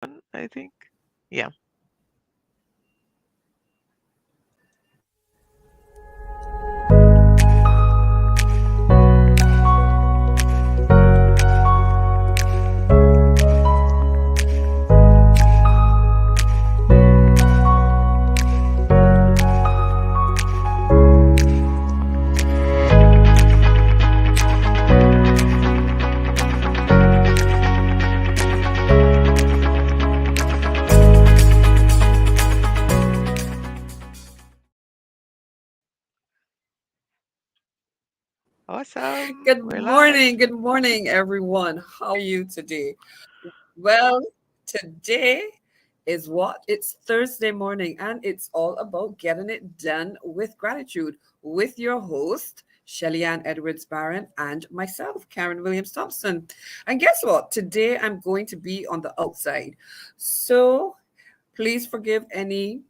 I think. Yeah. Awesome. We're live. Good morning, everyone. How are you today? Well, today is what? It's Thursday morning, and it's all about getting it done with gratitude with your host, Shelly Ann Edwards Barron, and myself, Karen Williams Thompson. And guess what? Today I'm going to be on the outside. So please forgive any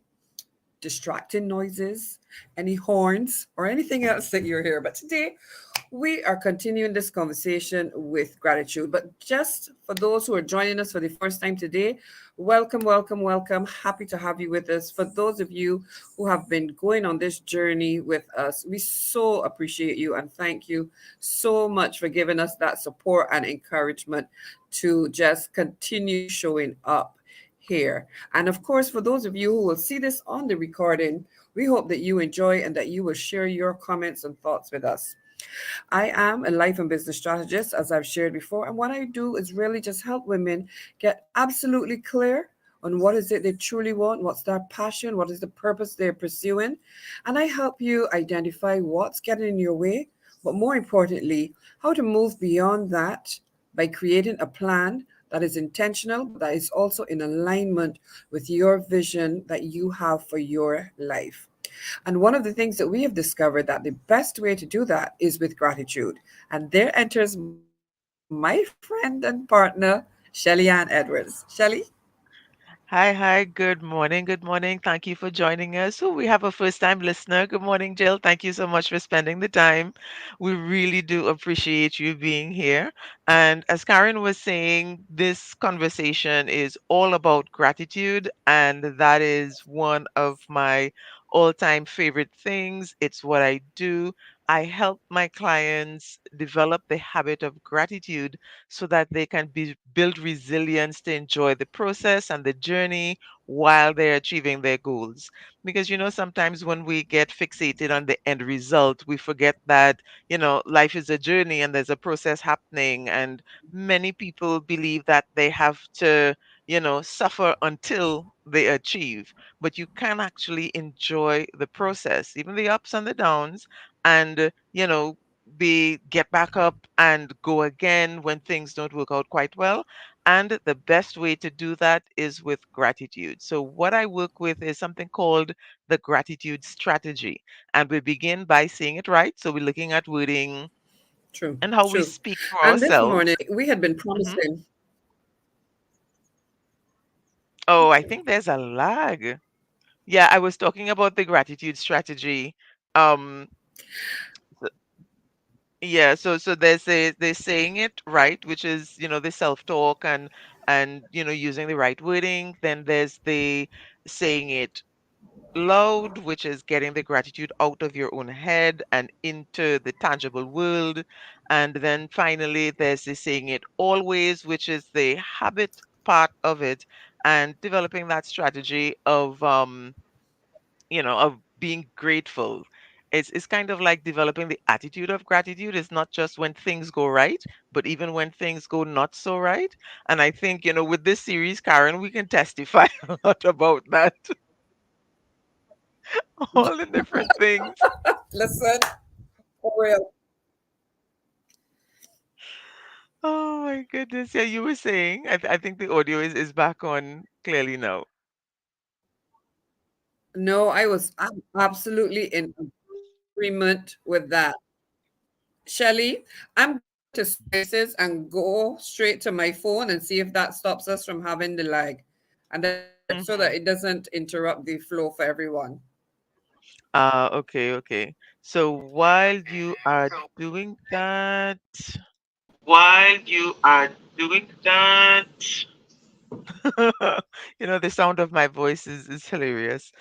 distracting noises, any horns, or anything else that you're here. But today we are continuing this conversation with gratitude. But just for those who are joining us for the first time today, welcome, welcome, welcome. Happy to have you with us. For those of you who have been going on this journey with us, we so appreciate you and thank you so much for giving us that support and encouragement to just continue showing up here. And of course, for those of you who will see this on the recording, we hope that you enjoy and that you will share your comments and thoughts with us. I am a life and business strategist, as I've shared before. And what I do is really just help women get absolutely clear on what is it they truly want, what's their passion, what is the purpose they're pursuing. And I help you identify what's getting in your way, but more importantly, how to move beyond that by creating a plan that is intentional, but that is also in alignment with your vision that you have for your life. And one of the things that we have discovered that the best way to do that is with gratitude. And there enters my friend and partner, Shelly Ann Edwards. Shelly? Hi, hi. Good morning. Good morning. Thank you for joining us. So we have a first-time listener. Good morning, Jill. Thank you so much for spending the time. We really do appreciate you being here. And as Karen was saying, this conversation is all about gratitude, and that is one of my all-time favorite things. It's what I do. I help my clients develop the habit of gratitude so that they can build resilience to enjoy the process and the journey while they're achieving their goals. Because, sometimes when we get fixated on the end result, we forget that, life is a journey and there's a process happening. And many people believe that they have to, suffer until they achieve. But you can actually enjoy the process, even the ups and the downs, and, be get back up and go again when things don't work out quite well. And the best way to do that is with gratitude. So what I work with is something called the gratitude strategy. And we begin by saying it right. So we're looking at wording True, and how we true. speak to And this morning, ourselves. we had been hmm promising. Oh, I think there's a lag. Yeah, I was talking about the gratitude strategy. Um, Yeah, so they're saying it right, which is, the self-talk and using the right wording. Then there's the saying it loud, which is getting the gratitude out of your own head and into the tangible world. And then finally there's the saying it always, which is the habit part of it, and developing that strategy of being grateful. It's kind of like developing the attitude of gratitude. It's not just when things go right, but even when things go not so right. And I think, with this series, Karen, we can testify a lot about that, all the different things. Listen, for real. Oh my goodness. Yeah, you were saying, I think the audio is back on clearly now. No, I'm absolutely in agreement with that. Shelly, I'm going to spaces and go straight to my phone and see if that stops us from having the lag. And then so that hmm it doesn't interrupt the flow for everyone. Okay, okay. So while you are doing that, While you are doing that, The sound of my voice is hilarious.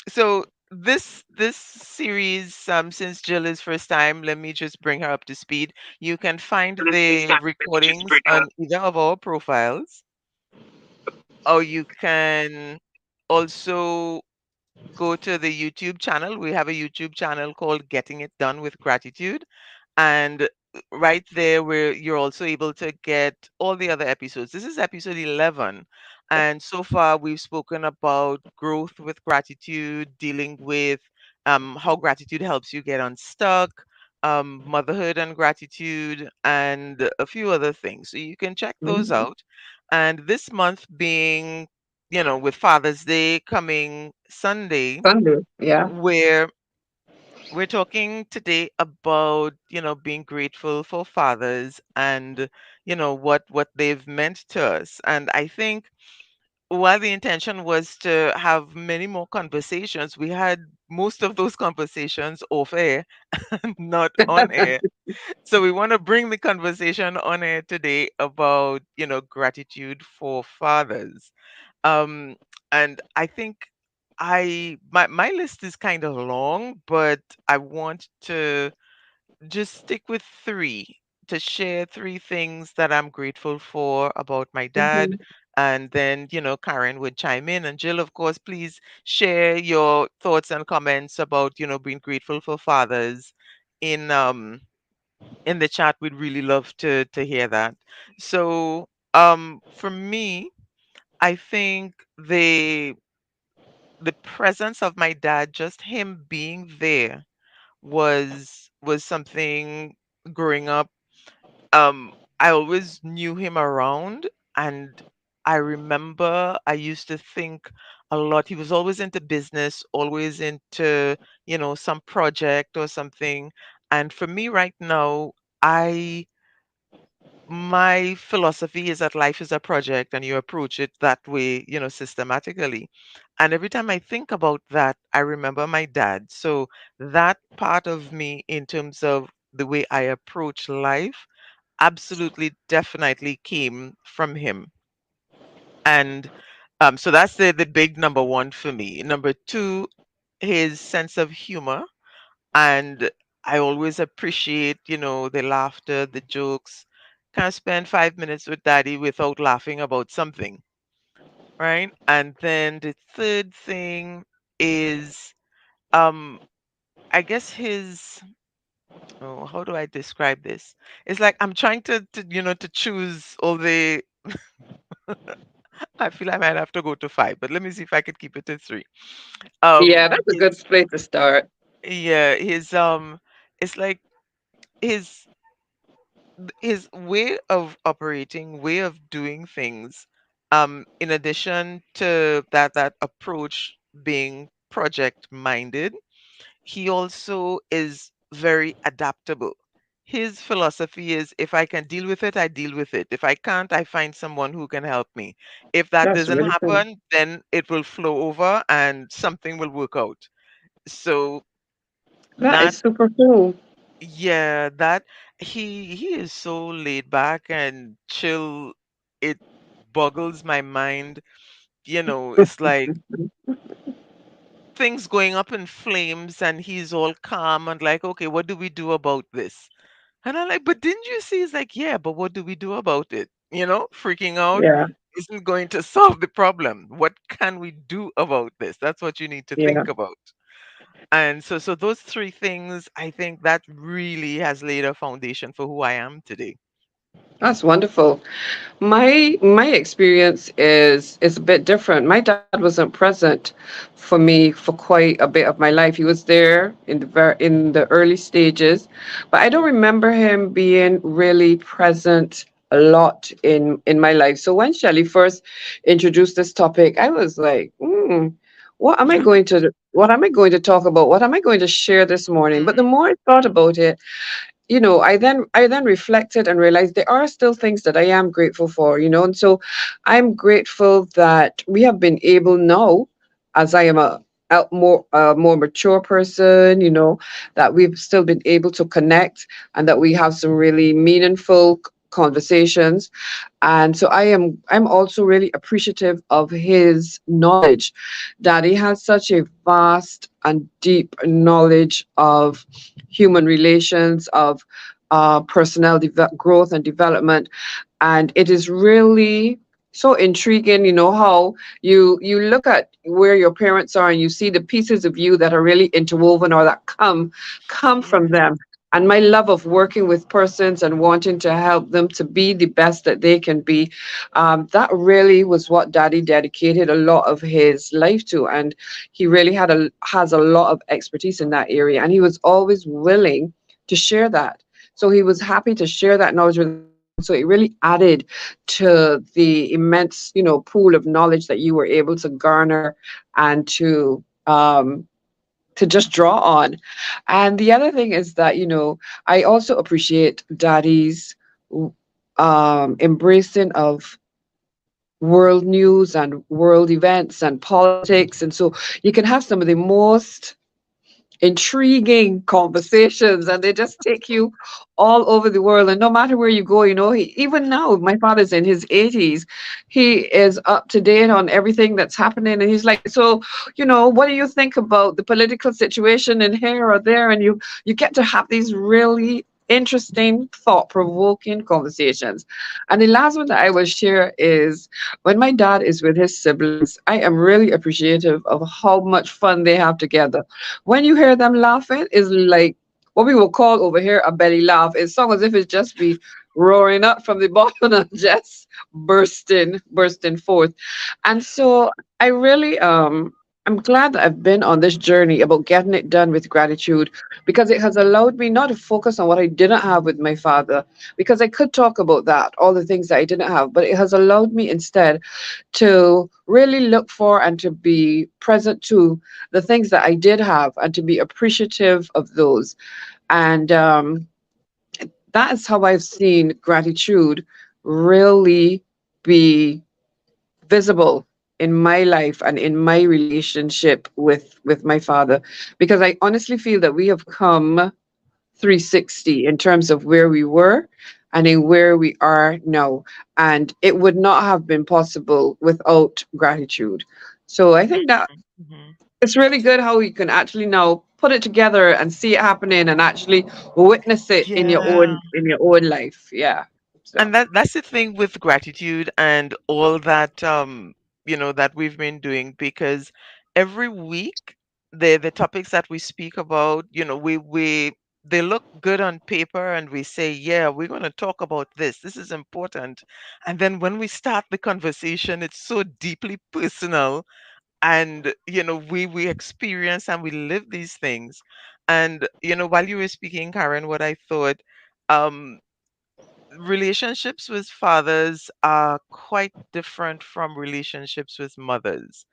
So this series, since Jill is first time, let me just bring her up to speed. You can find the recordings on either of our profiles, or you can also go to the YouTube channel. We have a YouTube channel called Getting It Done with Gratitude. And right there, where you're also able to get all the other episodes. This is episode 11. And so far, we've spoken about growth with gratitude, dealing with how gratitude helps you get unstuck, motherhood and gratitude, and a few other things. So you can check those Mhm. out. And this month being, with Father's Day coming Sunday, Sunday. Yeah. where we're talking today about, being grateful for fathers and, what they've meant to us. And I think while the intention was to have many more conversations, we had most of those conversations off air, not on air. So we want to bring the conversation on air today about, gratitude for fathers. Um, and I think my list is kind of long, but I want to just stick with three, to share three things that I'm grateful for about my dad. Mhm. And then, Karen would chime in. And Jill, of course, please share your thoughts and comments about, being grateful for fathers in in the chat. We'd really love to hear that. So for me, I think the presence of my dad, just him being there, was something growing up. I always knew him around, and I remember I used to think a lot. He was always into business, always into, some project or something. And for me right now, I my philosophy is that life is a project and you approach it that way, systematically. And every time I think about that, I remember my dad. So that part of me, in terms of the way I approach life, absolutely definitely came from him. And so that's the big number one for me. Number two, his sense of humor. And I always appreciate, the laughter, the jokes. Can't spend 5 minutes with daddy without laughing about something, right? And then the third thing is, um, I guess his, oh, how do I describe this? It's like I'm trying to choose all the, I feel I might have to go to five, but let me see if I could keep it to three. Yeah, that's a His, good place to start. yeah, it's like his his way of operating, way of doing things, in addition to that approach being project minded, he also is very adaptable. His philosophy is, if I can deal with it, I deal with it. If I can't, I find someone who can help me. If that That's doesn't really cool. happen, then it will flow over and something will work out. So That that is super cool. Yeah, that he is so laid back and chill. It boggles my mind. It's like things going up in flames and he's all calm and like, okay, what do we do about this? And I'm like, but didn't you see? He's like, yeah, but what do we do about it? Freaking out Yeah, isn't going to solve the problem. What can we do about this? That's what you need to yeah. think about. And so those three things, I think that really has laid a foundation for who I am today. That's wonderful. My experience is a bit different. My dad wasn't present for me for quite a bit of my life. He was there in the early stages, but I don't remember him being really present a lot in my life. So when Shelley first introduced this topic, I was like, what am I going to talk about? What am I going to share this morning? But the Mm, more I thought about it, I then reflected and realized there are still things that I am grateful for, and so I'm grateful that we have been able now, as I am a more mature person, that we've still been able to connect and that we have some really meaningful conversations. And so I'm also really appreciative of his knowledge, that he has such a vast and deep knowledge of human relations, of personnel growth and development. And it is really so intriguing, how you look at where your parents are and you see the pieces of you that are really interwoven or that come from Mhm. them. And my love of working with persons and wanting to help them to be the best that they can be, that really was what Daddy dedicated a lot of his life to. And he really has a lot of expertise in that area, and he was always willing to share that. So he was happy to share that knowledge with everyone. So it really added to the immense, pool of knowledge that you were able to garner and to just draw on. And the other thing is that, I also appreciate Daddy's embracing of world news and world events and politics. And so you can have some of the most intriguing conversations, and they just take you all over the world. And no matter where you go, even now, my father's in his 80s, he is up to date on everything that's happening. And he's like, so, what do you think about the political situation in here or there? And you get to have these really interesting, thought-provoking conversations. And the last one that I will share is, when my dad is with his siblings, I am really appreciative of how much fun they have together. When you hear them laughing, is like what we will call over here a belly laugh. It's song as if it's just be roaring up from the bottom and just bursting forth. And so I really I'm glad that I've been on this journey about getting it done with gratitude, because it has allowed me not to focus on what I didn't have with my father, because I could talk about that, all the things that I didn't have, but it has allowed me instead to really look for and to be present to the things that I did have and to be appreciative of those. And that is how I've seen gratitude really be visible in my life and in my relationship with my father, because I honestly feel that we have come 360 in terms of where we were and in where we are now. And it would not have been possible without gratitude. So I think that Mhm. it's really good how you can actually now put it together and see it happening and actually witness it in your Yeah. own life. Yeah. So And that's the thing with gratitude and all that that we've been doing, because every week the topics that we speak about, we they look good on paper and we say, yeah, we're going to talk about this. This is important. And then when we start the conversation, it's so deeply personal, and we experience and we live these things. And while you were speaking, Karen, what I thought, um relationships with fathers are quite different from relationships with mothers.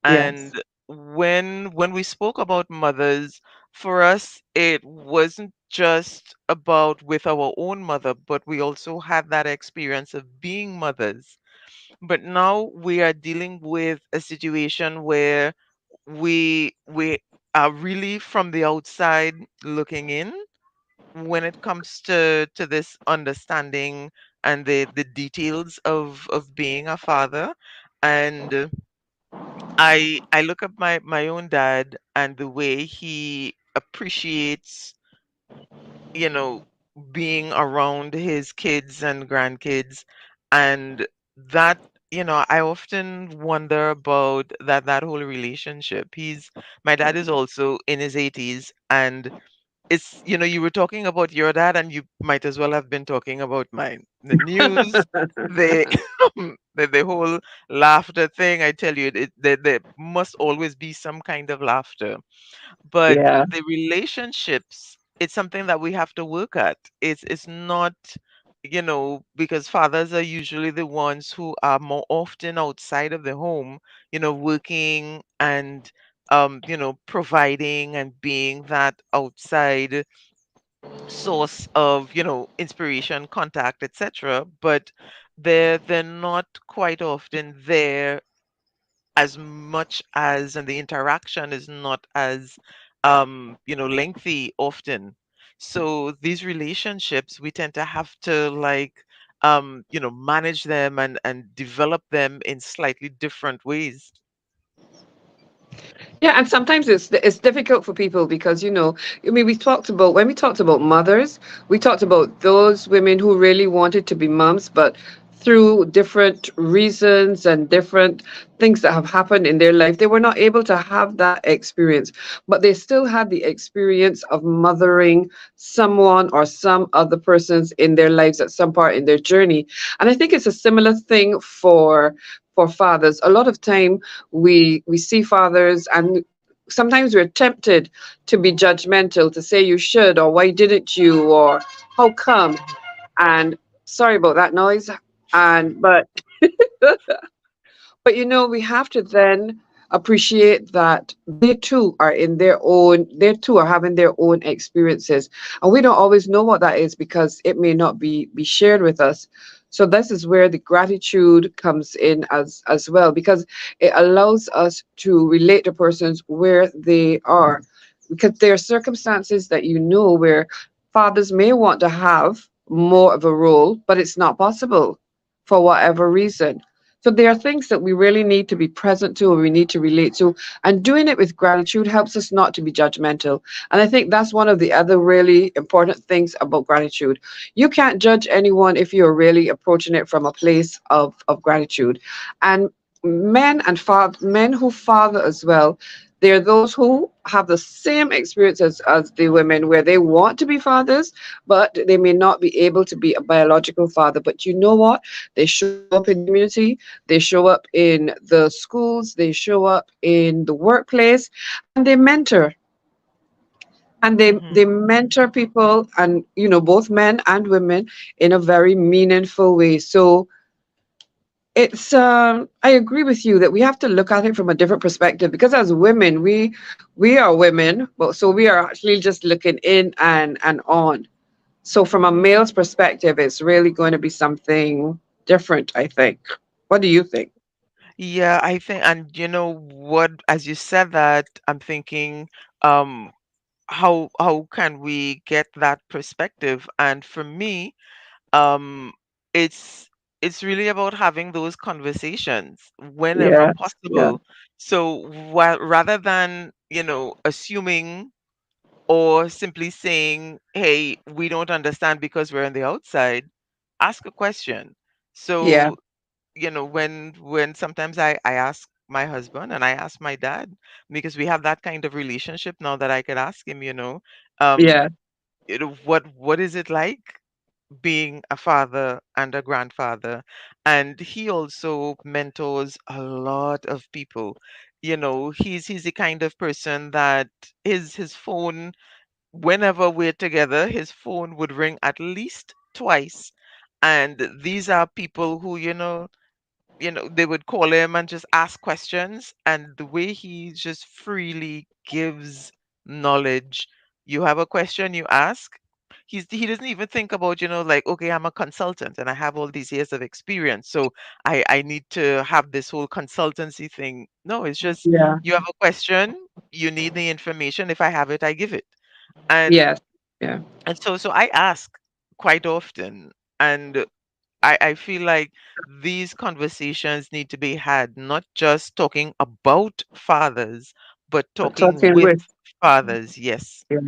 yes. And when we spoke about mothers, for us it wasn't just about with our own mother, but we also had that experience of being mothers. But now we are dealing with a situation where we are really from the outside looking in when it comes to this understanding and the details of being a father. And I look at my own dad and the way he appreciates, you know being around his kids and grandkids. And that, I often wonder about that whole relationship. He's My dad is also in his 80s, and it's, you were talking about your dad, and you might as well have been talking about mine. The news, the the whole laughter thing. I tell you, there must always be some kind of laughter. But Yeah. the relationships, it's something that we have to work at. It's not, because fathers are usually the ones who are more often outside of the home, working and providing and being that outside source of, inspiration, contact, etc. But they're not quite often there as much as, and the interaction is not as lengthy often. So these relationships, we tend to have to, like, manage them and develop them in slightly different ways. Yeah, and sometimes it's difficult for people because I mean, we talked about when we talked about mothers, we talked about those women who really wanted to be moms, but through different reasons and different things that have happened in their life, they were not able to have that experience, but they still had the experience of mothering someone or some other persons in their lives at some part in their journey. And I think it's a similar thing for fathers. A lot of time we see fathers, and sometimes we're tempted to be judgmental, to say you should, or why didn't you, or how come. And sorry about that noise. And but we have to then appreciate that they too are in their own, they too are having their own experiences. And we don't always know what that is because it may not be shared with us. So this is where the gratitude comes in as well, because it allows us to relate to persons where they are. Because there are circumstances that where fathers may want to have more of a role, but it's not possible for whatever reason. So there are things that we really need to be present to, or we need to relate to. And doing it with gratitude helps us not to be judgmental. And I think that's one of the other really important things about gratitude. You can't judge anyone if you're really approaching it from a place of gratitude. And men who father as well, there are those who have the same experience as the women, where they want to be fathers, but they may not be able to be a biological father. But you know what? They show up in the community, they show up in the schools, they show up in the workplace, and they mentor. And they Hmm. mentor people, and both men and women, in a very meaningful way. So it's I agree with you that we have to look at it from a different perspective, because as women, we are women, but so we are actually just looking in and on. So from a male's perspective, it's really going to be something different, I think. What do you think? Yeah, I think, and you know what, as you said that, I'm thinking, um, how can we get that perspective? And for me, um, it's it's really about having those conversations whenever Yeah, yeah, possible. So while rather than, assuming or simply saying, "Hey, we don't understand because we're on the outside," ask a question. yeah, So, when sometimes I ask my husband and I ask my dad, because we have that kind of relationship now that I could ask him, um, yeah, what is it like being a father and a grandfather? And he also mentors a lot of people. He's the kind of person that his phone, whenever we're together, his phone would ring at least twice. And these are people who, they would call him and just ask questions. And the way he just freely gives knowledge, you have a question, you ask. He doesn't even think about, like, okay, I'm a consultant and I have all these years of experience, so I need to have this whole consultancy thing. No, it's just, yeah, you have a question, you need the information. If I have it, I give it. And yes, yeah. so I ask quite often. And I feel like these conversations need to be had, not just talking about fathers, but But talking talking with with, fathers. Yes, yeah,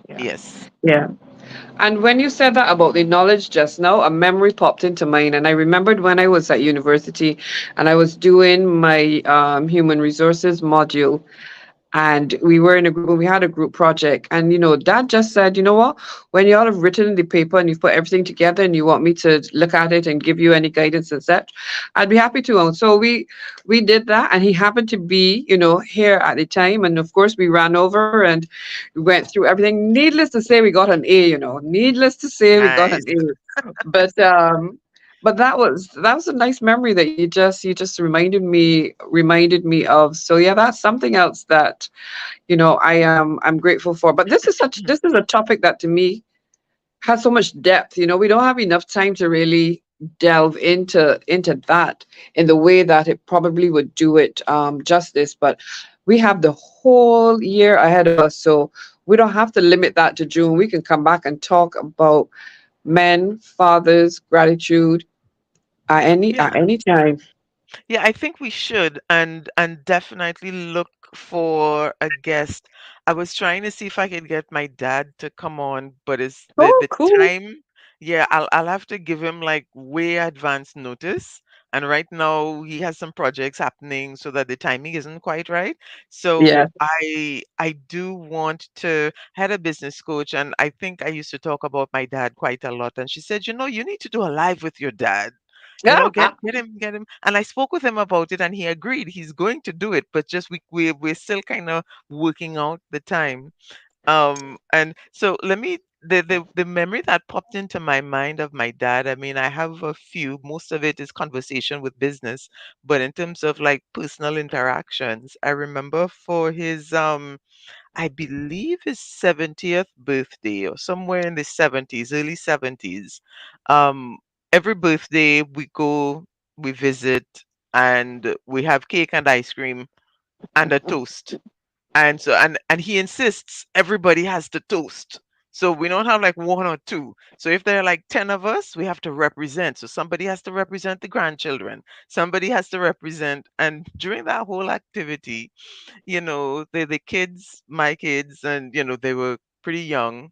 yeah, yes. yeah. And when you said that about the knowledge just now, a memory popped into mind. And I remembered when I was at university and I was doing my human resources module, and we were in a group and we had a group project. And dad just said, you know what, when you all have written the paper and you've put everything together and you want me to look at it and give you any guidance and such, I'd be happy to. And so we did that, and he happened to be here at the time, and of course we ran over and we went through everything. Needless to say, we got an A. Needless to say, we got an Nice. A. But that was a nice memory that you just reminded me of. So yeah, that's something else that I'm grateful for. But this is a topic that to me has so much depth. We don't have enough time to really delve into that in the way that it probably would do it justice. But we have the whole year ahead of us, so we don't have to limit that to June. We can come back and talk about men, fathers, gratitude at Yeah. any time. Yeah, I think we should and definitely look for a guest. I was trying to see if I could get my dad to come on, but it's Oh, the cool. time. Yeah, I'll have to give him like way advance notice. And right now he has some projects happening so that the timing isn't quite right. So Yeah. I do want to I had a business coach and I think I used to talk about my dad quite a lot. And she said, you know, you need to do a live with your dad. You know, get him. And I spoke with him about it, and he agreed. He's going to do it, but just we're still kind of working out the time. And so let me the memory that popped into my mind of my dad. I mean, I have a few. Most of it is conversation with business, but in terms of like personal interactions, I remember for his I believe his 70th birthday or somewhere in the 70s, early 70s. Um, every birthday we go, we visit, and we have cake and ice cream and a toast. And he insists everybody has to toast. So we don't have like one or two. So if there are like 10 of us, we have to represent. So somebody has to represent the grandchildren. Somebody has to represent. And during that whole activity, you know, the kids, my kids, and you know, they were pretty young,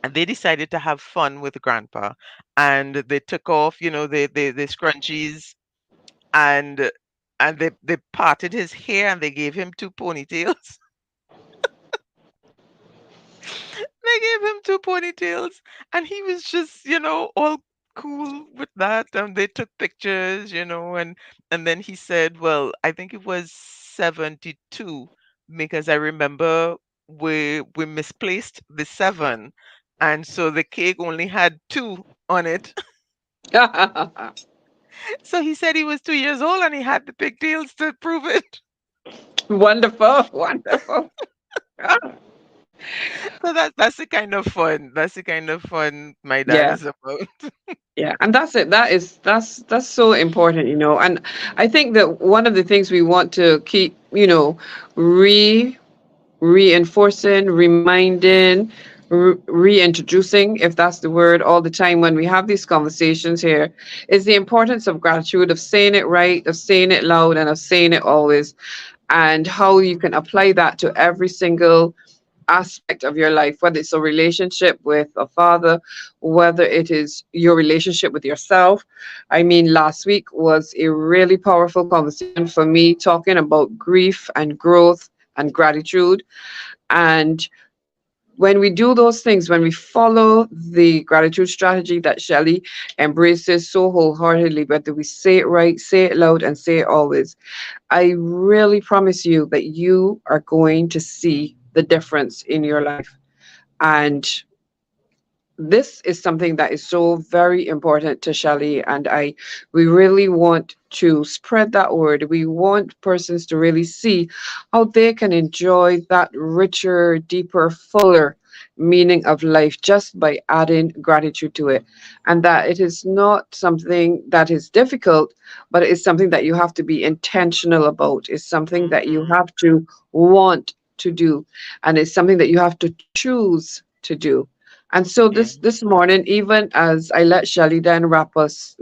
and they decided to have fun with grandpa, and they took off, you know, the scrunchies, and they parted his hair and they gave him two ponytails. They gave him two ponytails, and he was just, you know, all cool with that. And they took pictures, you know, and then he said, well, I think it was 72 because I remember we misplaced the seven, and so the cake only had two on it. So he said he was 2 years old and he had the pigtails to prove it. Wonderful, wonderful. So that's the kind of fun. That's the kind of fun my dad Yeah. is about. Yeah, and that's it. That's so important, you know. And I think that one of the things we want to keep, you know, reinforcing, reminding, reintroducing, if that's the word, all the time when we have these conversations here, is the importance of gratitude, of saying it right, of saying it loud, and of saying it always, and how you can apply that to every single aspect of your life, whether it's a relationship with a father, whether it is your relationship with yourself. I mean, last week was a really powerful conversation for me talking about grief and growth and gratitude. And when we do those things, when we follow the gratitude strategy that Shelley embraces so wholeheartedly, whether we say it right, say it loud, and say it always, I really promise you that you are going to see the difference in your life. And this is something that is so very important to Shelley and I. We really want to spread that word. We want persons to really see how they can enjoy that richer, deeper, fuller meaning of life just by adding gratitude to it. And that it is not something that is difficult, but it's something that you have to be intentional about. It's something that you Hmm. have to want to do. And it's something that you have to choose to do. And so Yeah. this morning, even as I let Shelly then wrap us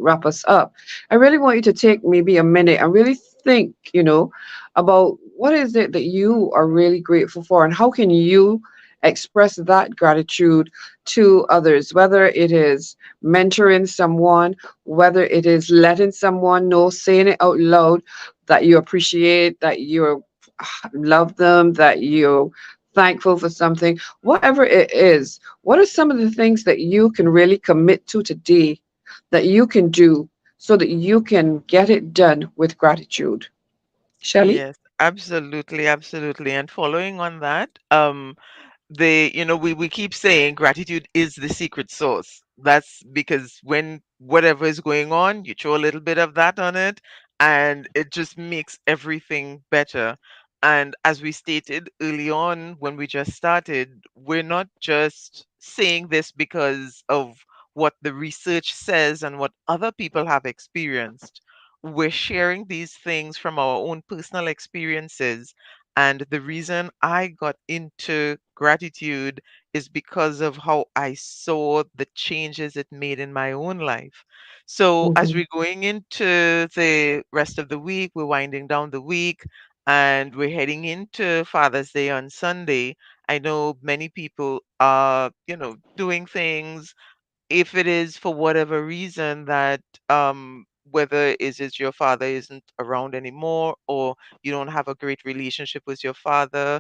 up, I really want you to take maybe a minute and really think, you know, about what is it that you are really grateful for and how can you express that gratitude to others, whether it is mentoring someone, whether it is letting someone know, saying it out loud that you appreciate, that you love them, that you're thankful for something, whatever it is. What are some of the things that you can really commit to today that you can do so that you can get it done with gratitude? Shelley? Yes, absolutely, absolutely. And following on that, you know, we keep saying gratitude is the secret sauce. That's because when whatever is going on, you throw a little bit of that on it, and it just makes everything better. And as we stated early on when we just started, we're not just saying this because of what the research says and what other people have experienced. We're sharing these things from our own personal experiences, And the reason I got into gratitude is because of how I saw the changes it made in my own life. So, as Mhm. we're going into the rest of the week, we're winding down the week and we're heading into Father's Day on Sunday. I know many people are, doing things, if it is for whatever reason that whether is it your father isn't around anymore or you don't have a great relationship with your father,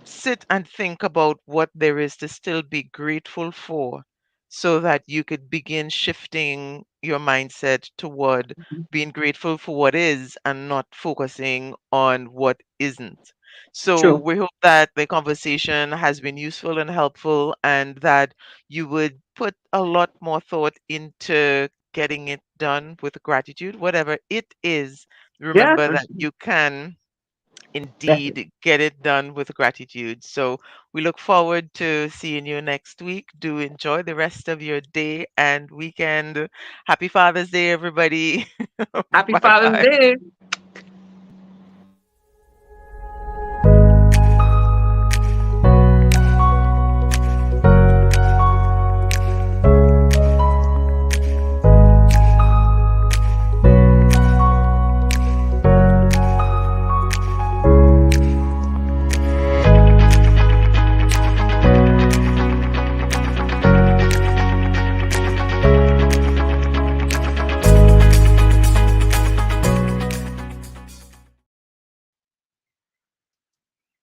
sit and think about what there is to still be grateful for so that you could begin shifting your mindset toward being grateful for what is and not focusing on what isn't. So True. we hope that the conversation has been useful and helpful and that you would put a lot more thought into getting it done with gratitude, whatever it is. Yeah, Remember that you can definitely. indeed get it done with gratitude. So we look forward to seeing you next week. Do enjoy the rest of your day and weekend. Happy Father's Day, everybody. Happy Bye Father's bye. Day.